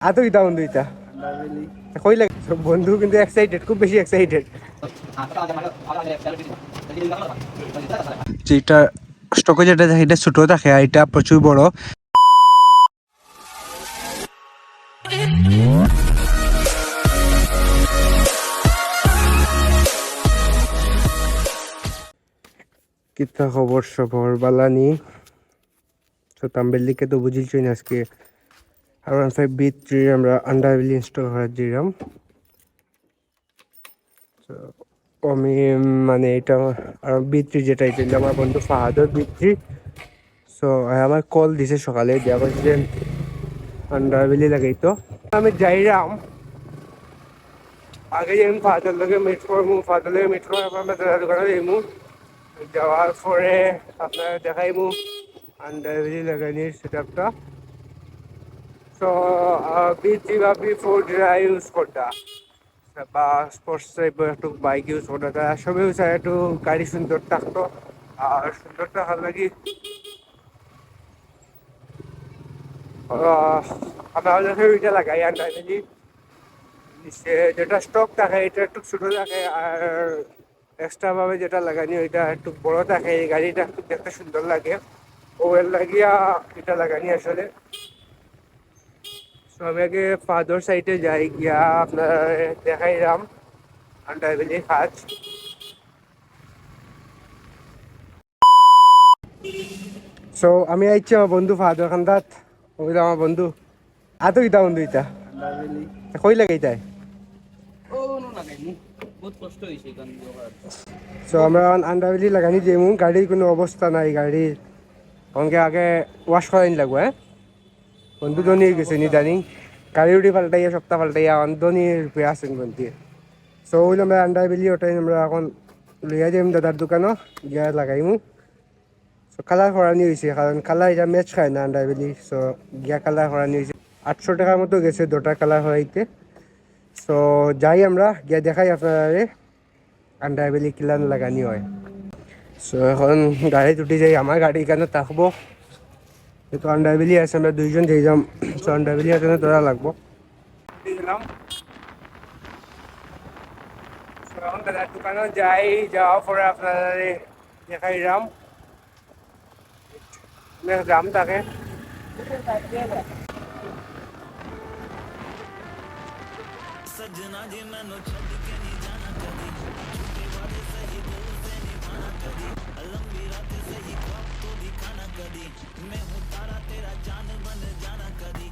আতো কিতা বন্ধু ইতা কই লাগে বন্ধু কিন্তু এক্সাইটেড খুব বেশি এক্সাইটেড যেটা স্টকে যেটা থাকে এটা ছোট থাকে আর এটা প্রচুর বড় কিতা খবর সবর বালানি তো তাম্বেলিকে তো বুঝিলছই না আজকে R15 B3 আমরা আন্ডারবেলি ইনস্টল করার দিলাম তো আমি মানে এটা আর B3 যেটা এটা আমার বন্ধু ফাহাদের B3 সো আমার কল দিছে সকালে দেওয়া বলছে যে আন্ডারবেলি লাগাইতো আমি যাইরাম আগে যেমন ফাহাদের লগে মিট করবো ফাহাদের লগে মিট করার পর আমরা দোকানে যাইমু যাওয়ার পরে আপনারা দেখাইমু আন্ডারবেলি লাগানির সেটআপটা সো B3 বা B4 যেটা ইউজ করতা বা স্পোর্টস টাইপের একটু বাইক ইউজ করতা সবই চাই একটু গাড়ি সুন্দর থাকতো আর সুন্দর থাকার লাগি আমরা ওইটা লাগাই আন্ডারবেলি যেটা স্টক থাকে এটা একটু ছোটো থাকে আর এক্সট্রা ভাবে যেটা লাগানি ওইটা একটু বড় থাকে এই গাড়িটা একটু দেখতে সুন্দর লাগে ওয়েল লাগিয়া এটা লাগানি আসলে আমি আগে ফাদার সাইডে যাই গিয়া আপনার দেখাইলাম আন্ডারবেলি কাজ সো আমি আইছি আমার বন্ধু ফাদার খান্দাত ওই আমার বন্ধু আতো কিতা বন্ধু ইতা কই লাগাইতাই সো আমরা আন্ডারবেলি লাগানি যাইমু গাড়ির কোনো অবস্থা নাই গাড়ির অনেকে আগে ওয়াশ করাইন লাগবো হ্যাঁ বন্ধু ধনী গেছে নিদানিং গাড়ি উঠি পাল্টাইয়া সপ্তাহ পাল্টাইয়া ধনীর রূপে আছেন বন্ধু সো ওইলে আমরা আন্ডারবেলি ওটাই আমরা এখন লইয়া যাইম দাদার দোকানও গিয়া লাগাইমু সো কালার করানি হয়েছে কারণ কালার এটা ম্যাচ খায় না আন্ডারবেলি সো গিয়া কালার করানি হয়েছে 800 টাকার মতো গেছে দুটা কালার হরাইতে সো যাই আমরা গিয়া দেখাই আপনারা আন্ডারবেলি কিলান লাগানি হয় সো এখন গাড়ি উঠি যাই আমার গাড়ি এখানে থাকবো যেহেতু আন্ডারবেলি আছে আমরা দুইজন যাই যাম সো আন্ডারবেলি এখানে ধরা লাগবো এখন দাদার দোকানে যাই যাওয়ার পরে আপনারা দেখাই যাম জাম থাকে सजना जी मैनू छड़ के नहीं जाना कदी झूठे वादे सही दिल से निभाना कदी लंबी रात सही ख्वाब तो दिखाना कदी मैं हूँ तारा तेरा जान बन जाना कदी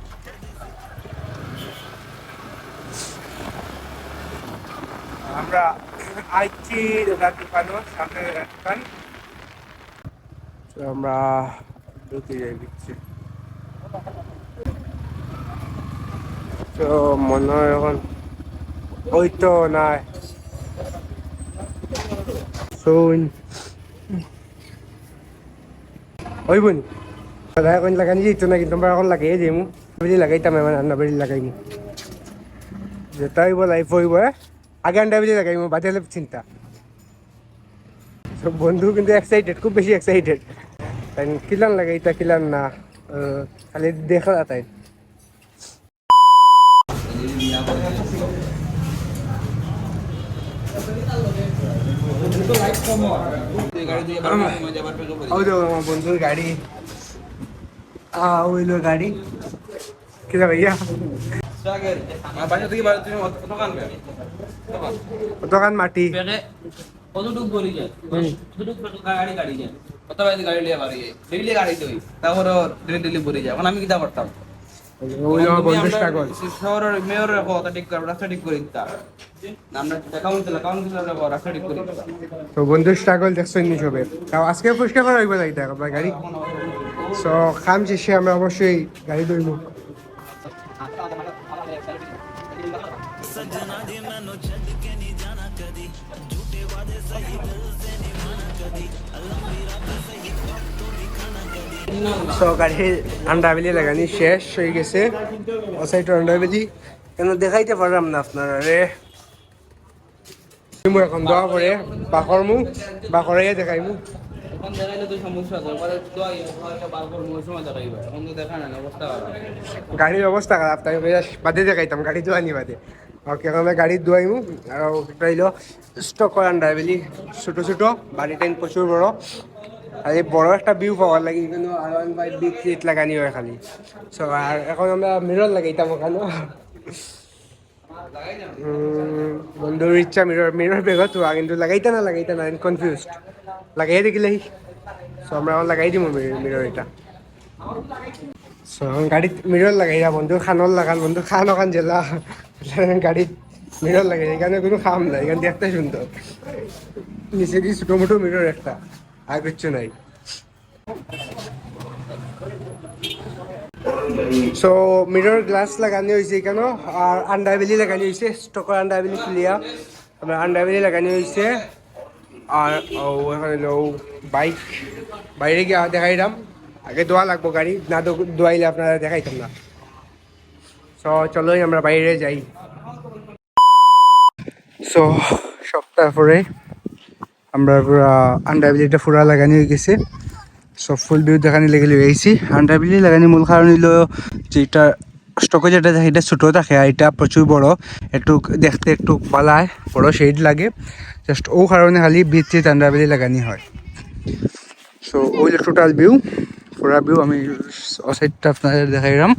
আমরা আইছি দাদার দোকানও সামনে দোকান আমরা ঢুকে যাই দিচ্ছি তো মনে হয় এখন ওই তো নাই শুন ওই বোন দাদা এখন লাগানি যেত না কিন্তু আমরা এখন লাগাই যাইমু বেলি লাগাইতাম মানে আন্ডারবেলি লাগাইমু যেটা হইব লাইফ হইব আগে আন্ডারবেলি লাগাইমু বাদে হলে চিন্তা সব বন্ধু কিন্তু এক্সাইটেড খুব বেশি এক্সাইটেড তাই কিলান লাগাইতা কিলান না খালি দেখা তাই আমার বন্ধুর গাড়ি ওইলো গাড়ি কিনা ভাইয়া দোকান মাটি আমি কিতা করতাম শহরের মেয়র রাস্তা ঠিক করে দিতাম তো বন্ধু স্ট্রাগল দেখছেন নি সবে তাও আজকে পরিষ্কার করা হইব যাইতে আপনার গাড়ি সো খাম শেষে আমরা অবশ্যই গাড়ি ধরবো সো গাড়ির আন্ডারবেলি লাগানি শেষ হয়ে গেছে ও সাইড আন্ডারবেলি কেন দেখাইতে পারলাম না আপনারা রে এখন দেওয়া পরে বাকর মু বাকরে দেখাইমু এখন দেখাইলে তো সমস্যা আছে, এবারে তো বার করবো ওই সময় দেখাইবা, এখন তো দেখা না অবস্থা খারাপ। গাড়ির অবস্থা খারাপ, তাই বাদে দেখাইতাম গাড়ি ধোয়ানি বাদে। ওকে এখন আমি গাড়ি ধোয়াইমু আর রইল স্টক করান ড্রাইভেলি ছোটো ছোটো বাড়ি টাইম প্রচুর বড়। আর এই বড় একটা ভিউ পাওয়ার লাগে কিন্তু R15 বিগ সিট লাগানি হয় খালি। সো আর এখন আমরা মিরর লাগাইতাম ওখানে। বন্ধুর ইচ্ছা মিরর মিরর বেগত কিন্তু লাগাইতা না কনফিউজড লাগাই দেখিলেই। সো আমরা এখন লাগাই দিম মিরর এটা। সো গাড়িত মিরর লাগাই বন্ধু খানর লাগান বন্ধু খান ওখান জেলা গাড়িত মিরর লাগাই এখানে কোনো খাম নাই, এখান দেখতে সুন্দর নিচে কি ছোটো মোটো মিরর একটা আর কিচ্ছু নাই। সো মিরর গ্লাস লাগানো হয়েছে কেন আর আন্ডারবেলি লাগানো হয়েছে, স্টকের আন্ডারবেলি খুলিয়া আমরা আন্ডারবেলি লাগানো হয়েছে। আর এখানে বাইক বাইরে গিয়ে দেখাইলাম, আগে দোয়া লাগবো গাড়ি না দোয়াইলে আপনারা দেখাইতাম না। সো চলোই আমরা বাইরে যাই। সো সপ্তাহ পরে আমরা পুরা আন্ডারবেলিটা পুরা লাগানি হয়ে গেছে। সব ফুল ভিউ দেখানি লেগে আইছি। আন্ডারবেলি লাগানি মূল কারণ হইল যেটা স্টকে যেটা থাকে এটা ছোটো থাকে আর এটা প্রচুর বড়, একটু দেখতে একটু পালায় বড় শেড লাগে, জাস্ট ও কারণে খালি বিচিত আন্ডারবেলি লাগানি হয়। সো ওই যে টোটাল ভিউ পুরা ভিউ আমি সাইডটা আপনাদের দেখাইলাম।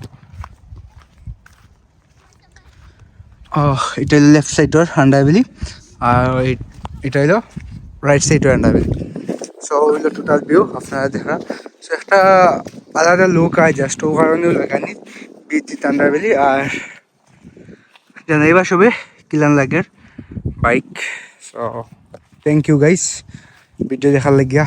এটা হলো লেফট সাইডর আন্ডারবেলি আর এটা হলো রাইট সাইডর আন্ডারবেলি। সো হইলো টোটাল ভিউ আপনারা দেখা। সো একটা আলাদা লুক হয় জাস্ট ও কারণেও লাগানি বিচিত আন্ডারবেলি। আর জানাইবা সবে কিলান লাগের বাইক। So thank you guys video দেখার লাগিয়া।